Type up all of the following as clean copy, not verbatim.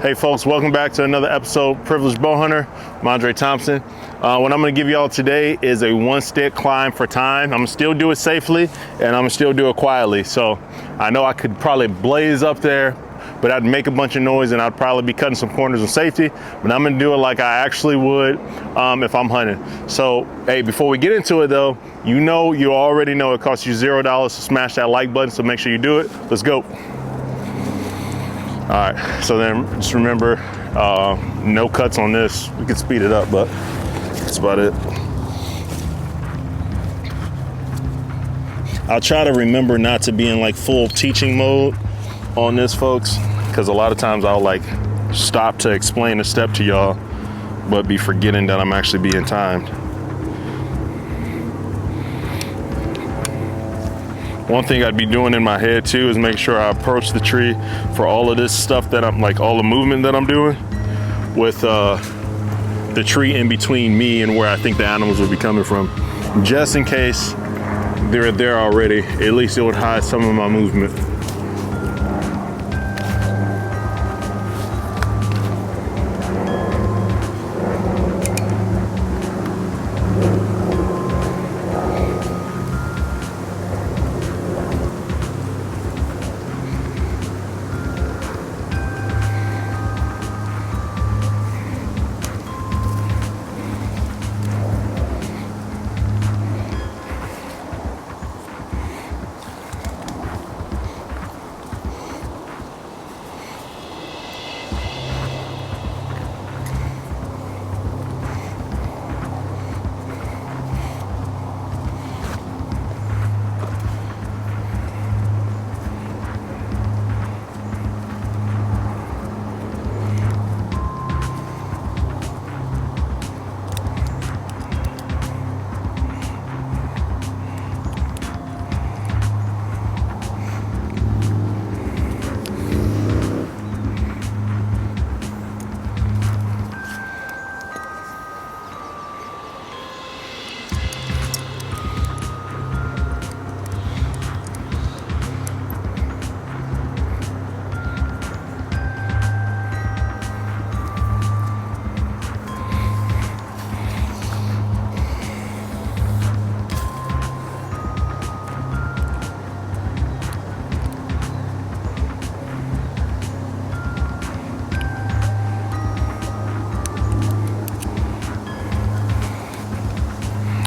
Hey folks, welcome back to another episode, Privileged Bow Hunter. I'm Andre Thompson. What I'm gonna give y'all today is a one stick climb for time. I'm gonna still do it safely and I'm gonna still do it quietly. So I know I could probably blaze up there, but I'd make a bunch of noise and I'd probably be cutting some corners of safety, but I'm gonna do it like I actually would if I'm hunting. So, hey, before we get into it though, you already know it costs you $0 to smash that like button, so make sure you do it. Let's go. All right, so then just remember, no cuts on this. We could speed it up, but that's about it. I'll try to remember not to be in like full teaching mode on this, folks, because a lot of times I'll like stop to explain a step to y'all, but be forgetting that I'm actually being timed. One thing I'd be doing in my head too is make sure I approach the tree for all of this stuff that I'm like, all the movement that I'm doing with the tree in between me and where I think the animals would be coming from. Just in case they're there already, at least it would hide some of my movement.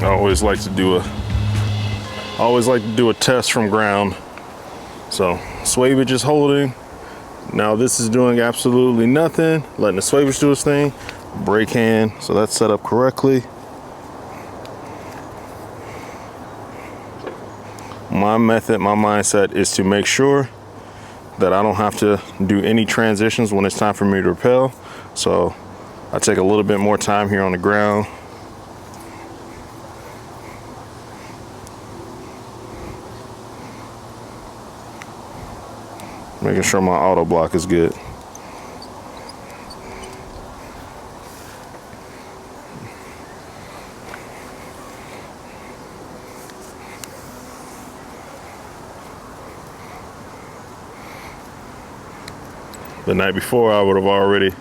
I always like to do a test from ground. So swavage is holding. Now this is doing absolutely nothing, letting the swavage do its thing. Brake hand, so that's set up correctly. My method, my mindset is to make sure that I don't have to do any transitions when it's time for me to rappel. So I take a little bit more time here on the ground. Making sure my auto block is good. The night before, I would have already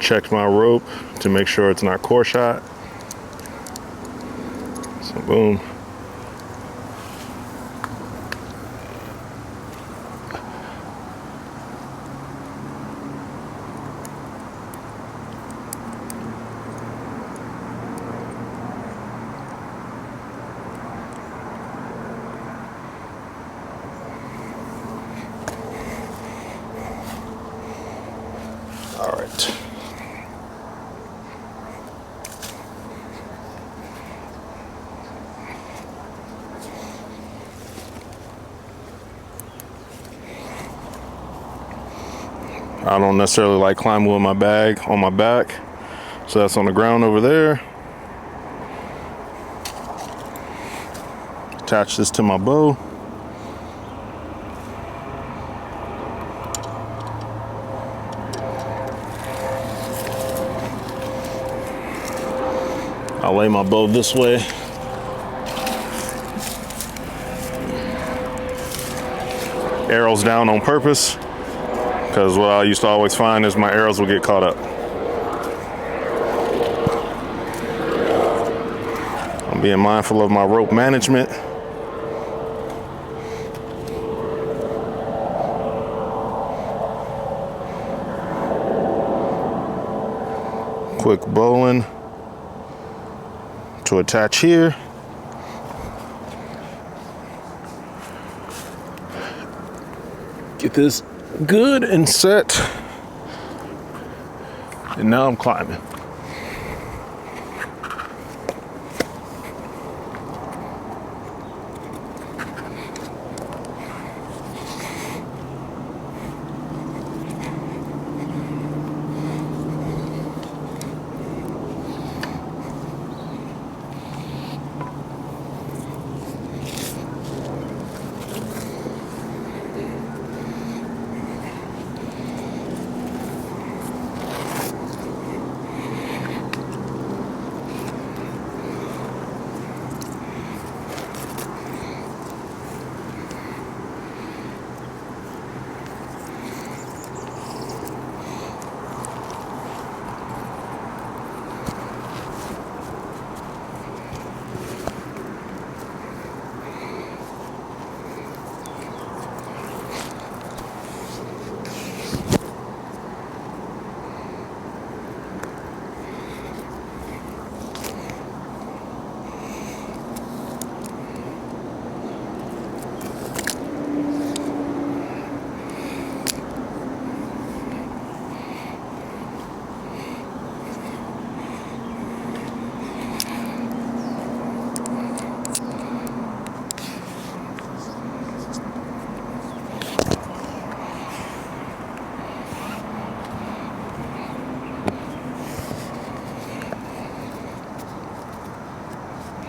checked my rope to make sure it's not core shot. So boom. All right. I don't necessarily like climbing with my bag on my back, so that's on the ground over there. Attach this to my bow. I'll lay my bow this way. Arrows down on purpose. because what I used to always find is my arrows would get caught up. I'm being mindful of my rope management. Quick bowline to attach here. Get this good and set. And now I'm climbing.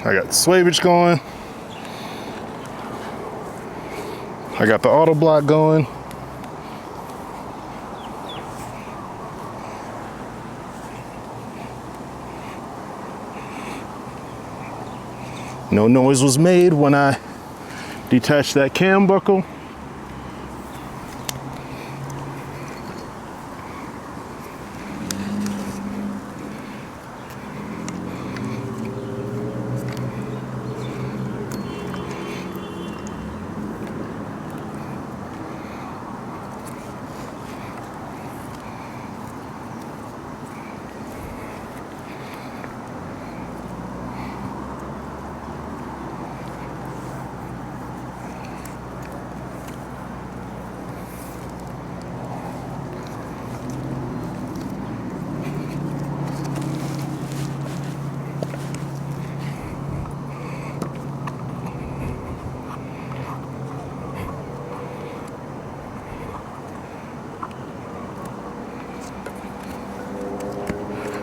I got the swavage going. I got the auto block going. No noise was made when I detached that cam buckle.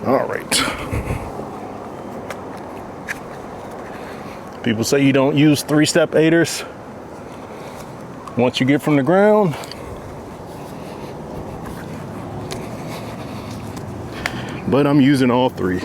All right. People say you don't use three-step aiders once you get from the ground. But I'm using all three.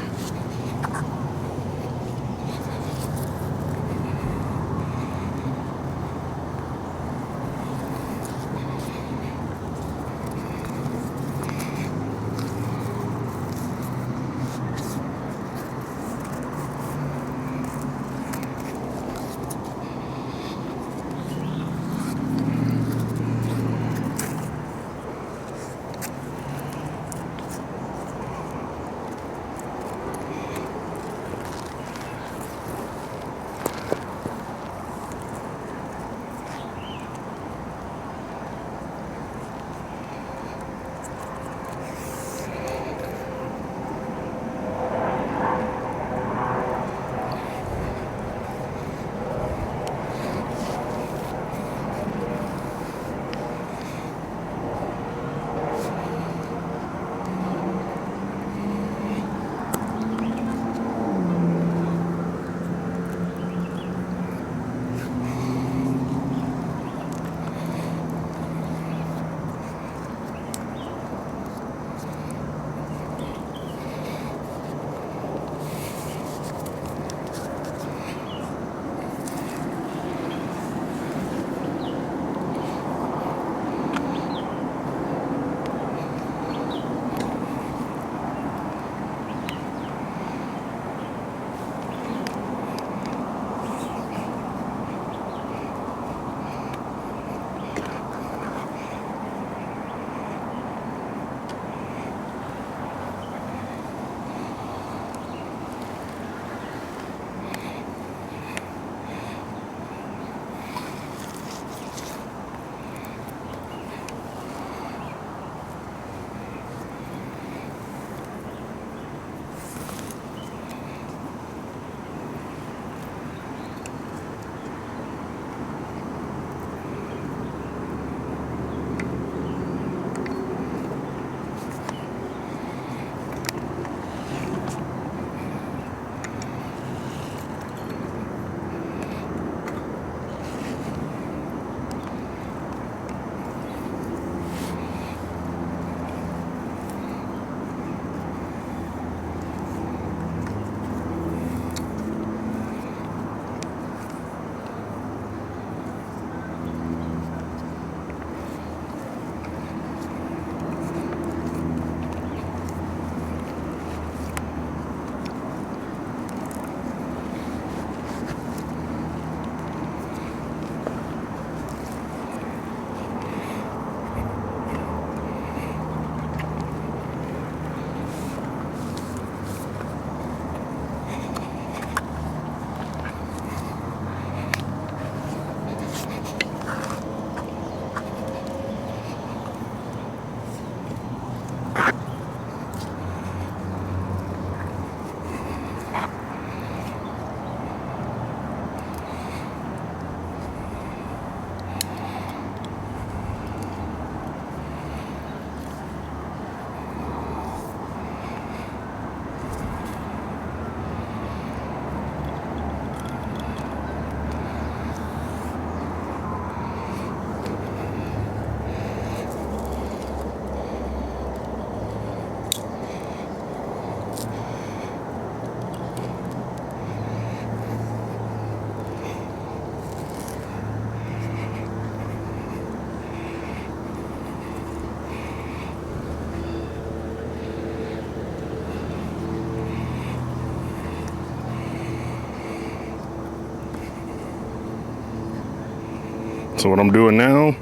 So what I'm doing now,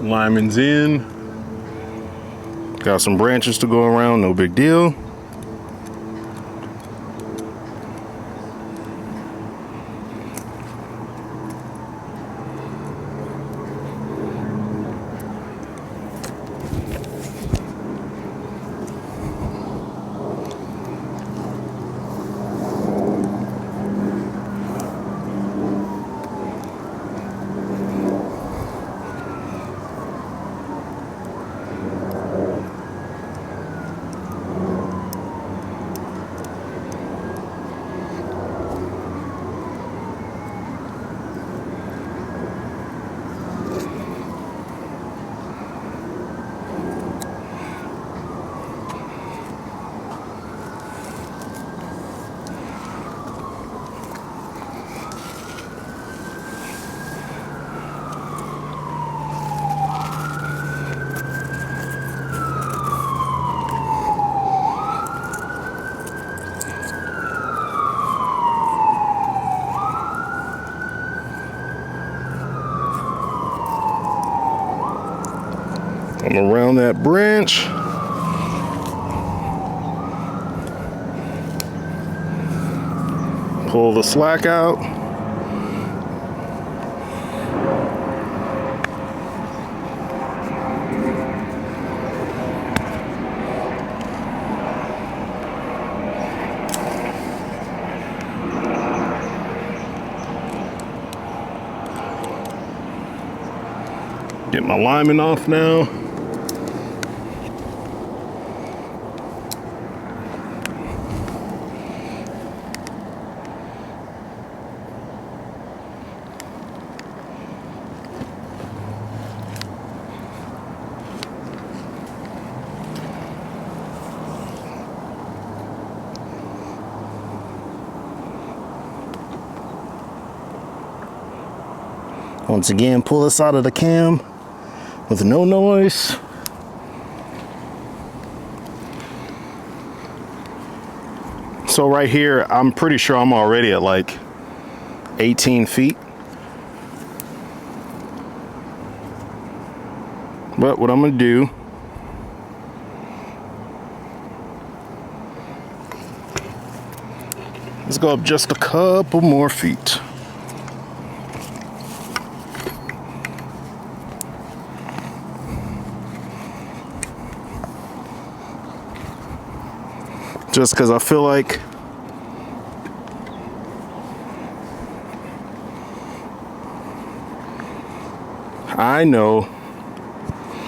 lineman's in. Got some branches to go around, no big deal. I'm around that branch. Pull the slack out. Get my lineman off now. Once again, pull this out of the cam with no noise. So right here, I'm pretty sure I'm already at like 18 feet. But what I'm gonna do, let's go up just a couple more feet. Just because I feel like I know,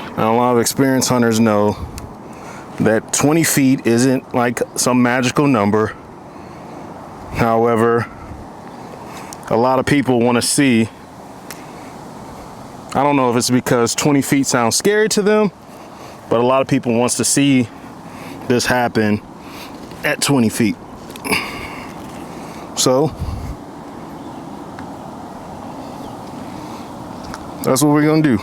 and a lot of experienced hunters know, that 20 feet isn't like some magical number. However, a lot of people want to see, I don't know if it's because 20 feet sounds scary to them, but a lot of people wants to see this happen at 20 feet. So that's what we're gonna do.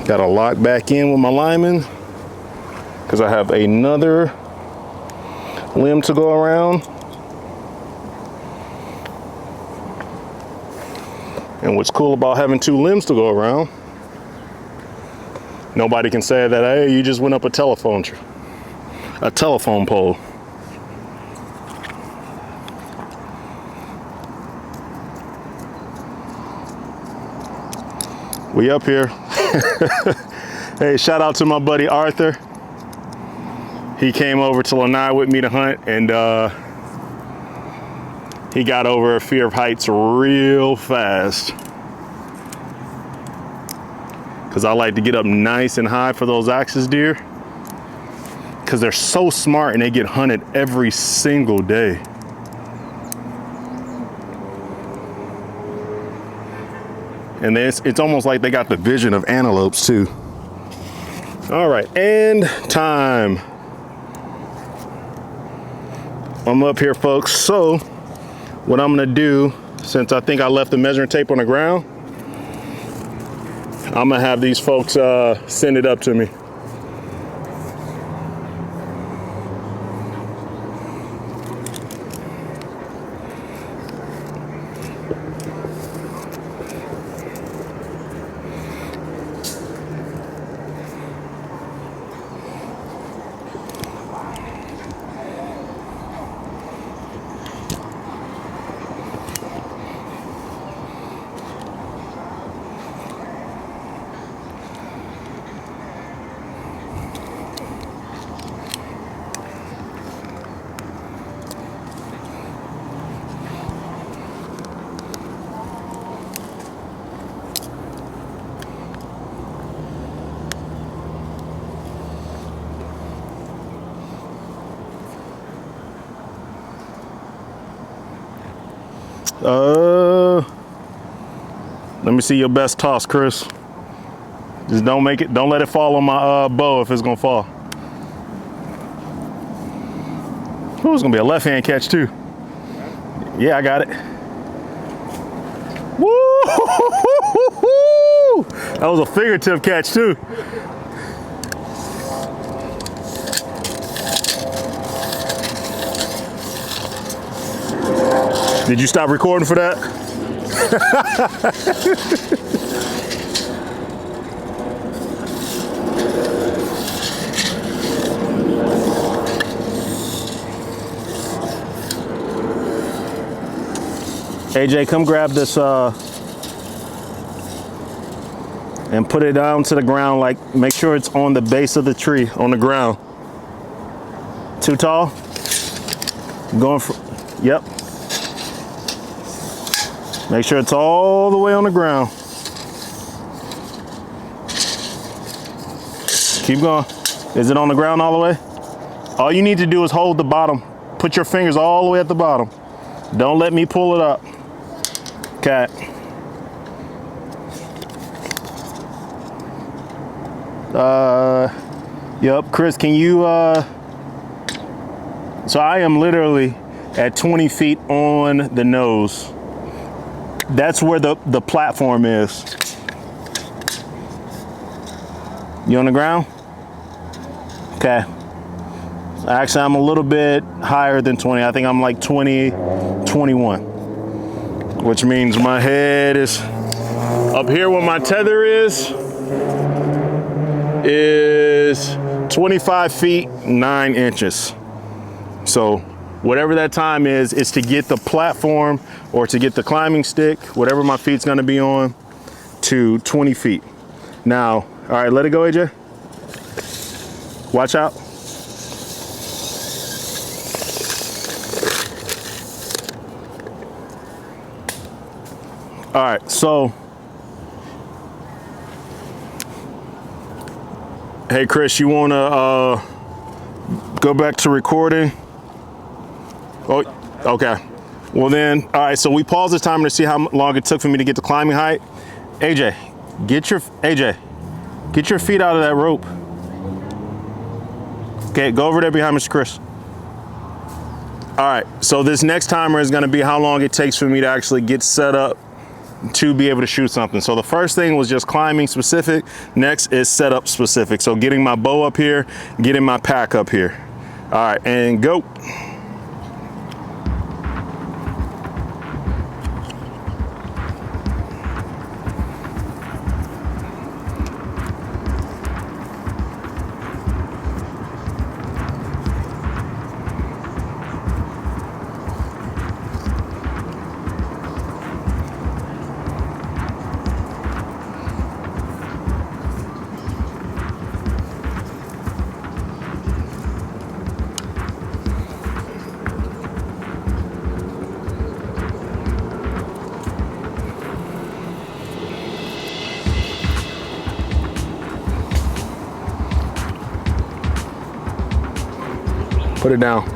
Gotta lock back in with my lineman because I have another limb to go around. And what's cool about having two limbs to go around, nobody can say that, hey, you just went up a telephone pole. We up here. Hey, shout out to my buddy Arthur. He came over to Lanai with me to hunt, and he got over a fear of heights real fast. Because I like to get up nice and high for those axis deer. Because they're so smart and they get hunted every single day. And it's almost like they got the vision of antelopes too. All right, and time. I'm up here, folks. So what I'm gonna do, since I think I left the measuring tape on the ground, I'm gonna have these folks send it up to me. Let me see your best toss, Chris. Just don't let it fall on my bow if it's gonna fall. Ooh, it's gonna be a left hand catch too. Yeah, I got it. Woo! That was a fingertip catch too. Did you stop recording for that? AJ, come grab this and put it down to the ground, like make sure it's on the base of the tree, on the ground. Too tall? Going for, yep. Make sure it's all the way on the ground. Keep going. Is it on the ground all the way? All you need to do is hold the bottom. Put your fingers all the way at the bottom. Don't let me pull it up. Cat. Yep, Chris, can you, so I am literally at 20 feet on the nose. That's where the platform is. You on the ground? Okay. Actually, I'm a little bit higher than 20. I think I'm like 20, 21. Which means my head is up here where my tether is 25 feet, 9 inches. So whatever that time is to get the platform or to get the climbing stick, whatever my feet's gonna be on, to 20 feet. Now, all right, let it go, AJ. Watch out. All right, so, hey Chris, you wanna go back to recording? Oh, okay. Well then, all right, so we paused the timer to see how long it took for me to get to climbing height. AJ, get your feet out of that rope. Okay, go over there behind Mr. Chris. All right, so this next timer is gonna be how long it takes for me to actually get set up to be able to shoot something. So the first thing was just climbing specific. Next is setup specific. So getting my bow up here, getting my pack up here. All right, and go. Put it down.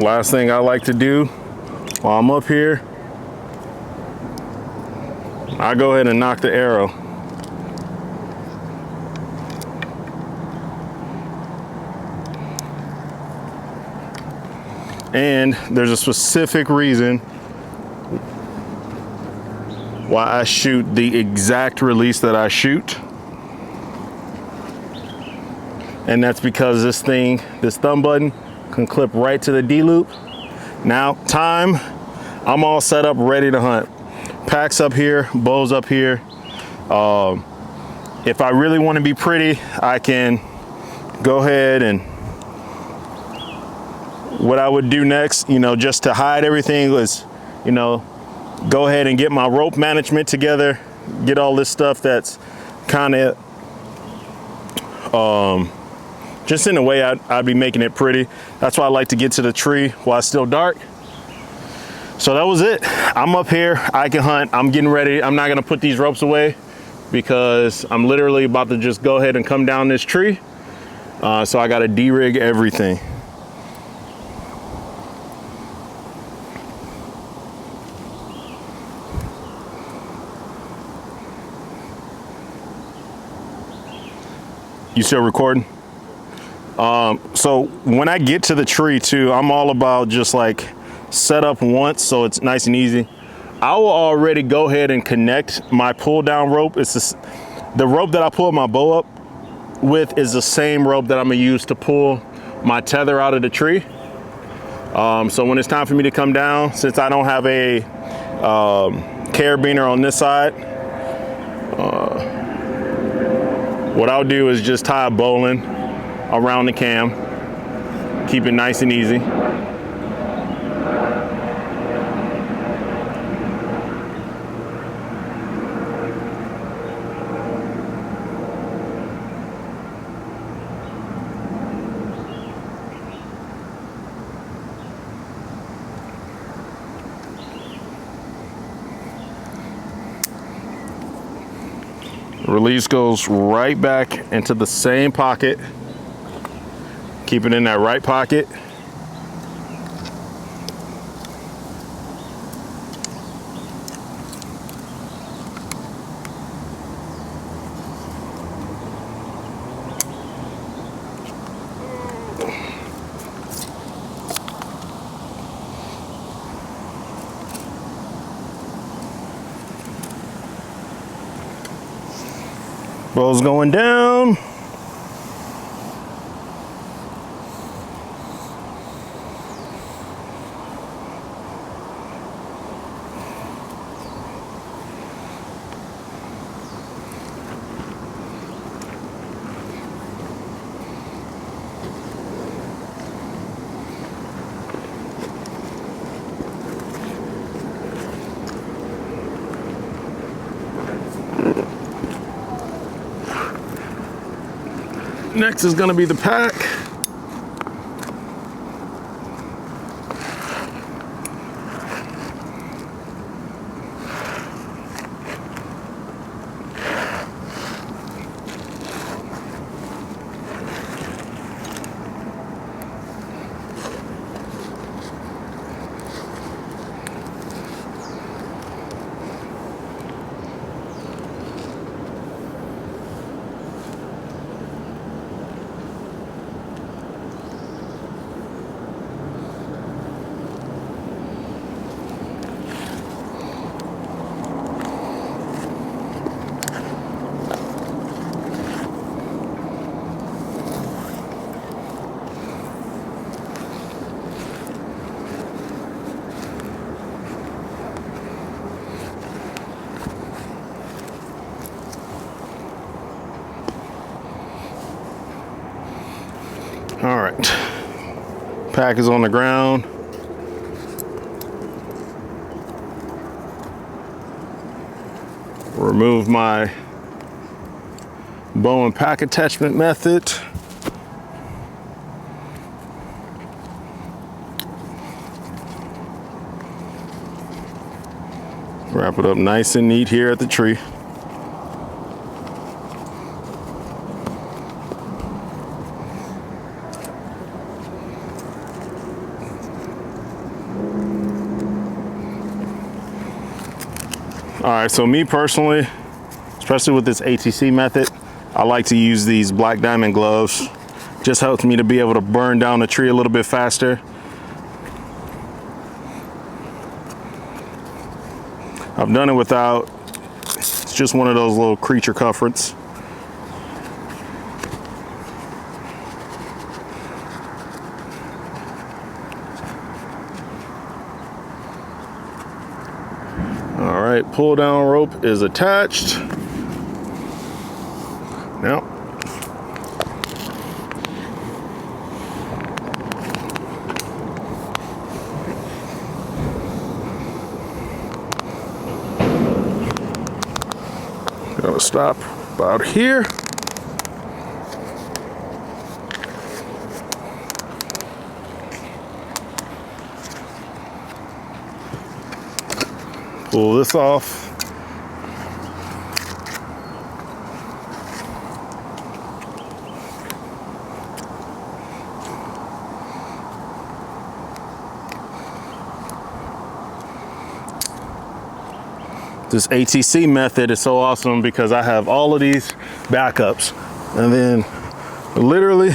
Last thing I like to do while I'm up here, I go ahead and knock the arrow. And there's a specific reason why I shoot the exact release that I shoot. And that's because this thumb button can clip right to the D loop. Now, time, I'm all set up, ready to hunt. Packs up here, bows up here. If I really want to be pretty, I can go ahead and what I would do next, you know, just to hide everything was, you know, go ahead and get my rope management together, get all this stuff that's kind of just in a way I'd be making it pretty. That's why I like to get to the tree while it's still dark. So that was it. I'm up here, I can hunt, I'm getting ready. I'm not gonna put these ropes away because I'm literally about to just go ahead and come down this tree. So I gotta de-rig everything. You still recording? So when I get to the tree too, I'm all about just like set up once so it's nice and easy. I will already go ahead and connect my pull down rope. It's just, the rope that I pull my bow up with is the same rope that I'm gonna use to pull my tether out of the tree. So when it's time for me to come down, since I don't have a carabiner on this side, what I'll do is just tie a bowline around the cam, keep it nice and easy. Release goes right back into the same pocket. Keep it in that right pocket. Bow's going down. Next is going to be the pack. All right, pack is on the ground. Remove my bow and pack attachment method. Wrap it up nice and neat here at the tree. All right, so me personally, especially with this ATC method, I like to use these black diamond gloves. Just helps me to be able to burn down the tree a little bit faster. I've done it without. It's just one of those little creature comforts. All right, pull down rope is attached. Now, gotta stop about here. Pull this off. This ATC method is so awesome because I have all of these backups, and then literally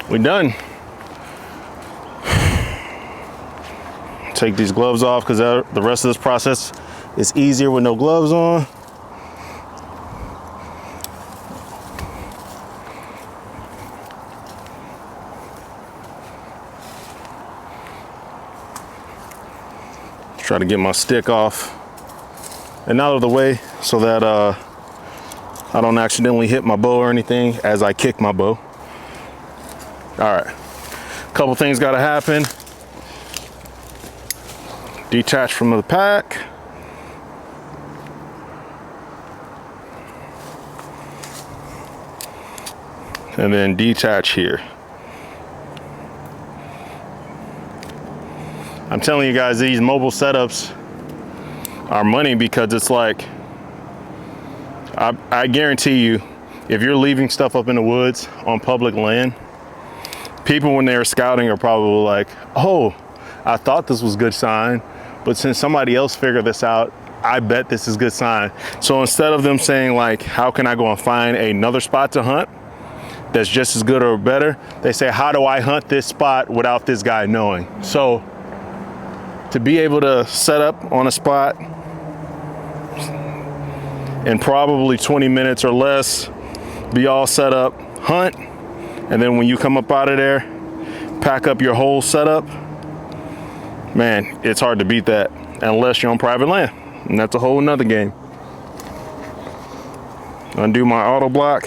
we're done. Take these gloves off because the rest of this process is easier with no gloves on. Try to get my stick off and out of the way so that I don't accidentally hit my bow or anything as I kick my bow. All right, couple things gotta happen. Detach from the pack. And then detach here. I'm telling you guys, these mobile setups are money because it's like, I guarantee you, if you're leaving stuff up in the woods on public land, people when they're scouting are probably like, oh, I thought this was good sign, but since somebody else figured this out, I bet this is good sign. So instead of them saying like, how can I go and find another spot to hunt that's just as good or better, they say, how do I hunt this spot without this guy knowing? So to be able to set up on a spot in probably 20 minutes or less, be all set up, hunt, and then when you come up out of there, pack up your whole setup, man, it's hard to beat that unless you're on private land, and that's a whole nother game. Undo my auto block.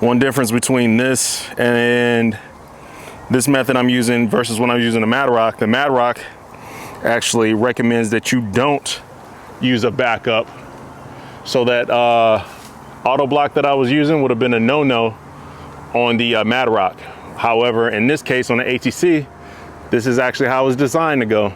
One difference between this and this method I'm using versus when I'm using the Madrock actually recommends that you don't use a backup. So that auto block that I was using would have been a no-no on the Madrock. However, in this case on the ATC, this is actually how it was designed to go.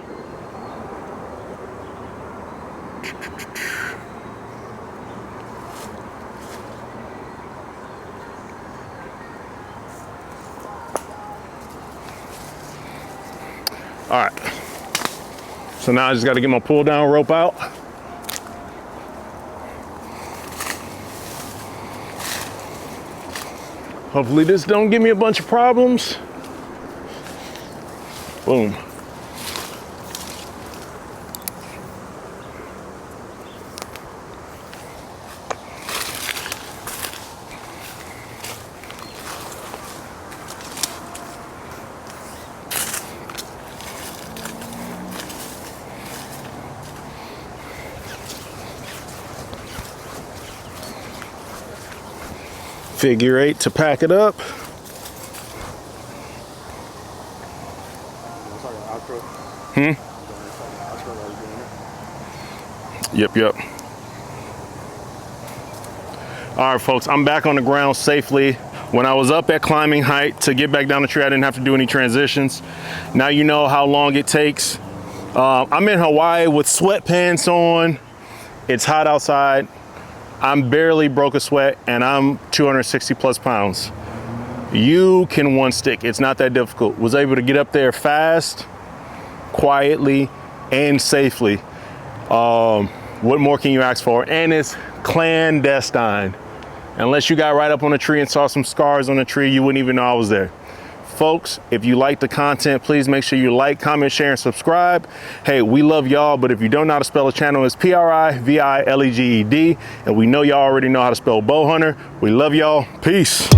All right, so now I just got to get my pull down rope out. Hopefully this don't give me a bunch of problems. Boom. Figure 8 to pack it up. Yep. All right, folks, I'm back on the ground safely. When I was up at climbing height to get back down the tree, I didn't have to do any transitions. Now you know how long it takes. I'm in Hawaii with sweatpants on. It's hot outside. I'm barely broke a sweat and I'm 260 plus pounds. You can one stick. It's not that difficult. Was able to get up there fast, quietly, and safely. What more can you ask for? And it's clandestine. Unless you got right up on a tree and saw some scars on the tree, you wouldn't even know I was there. Folks, if you like the content, please make sure you like, comment, share, and subscribe. Hey, we love y'all, but if you don't know how to spell a channel, it's Privileged. And we know y'all already know how to spell bow hunter. We love y'all. Peace.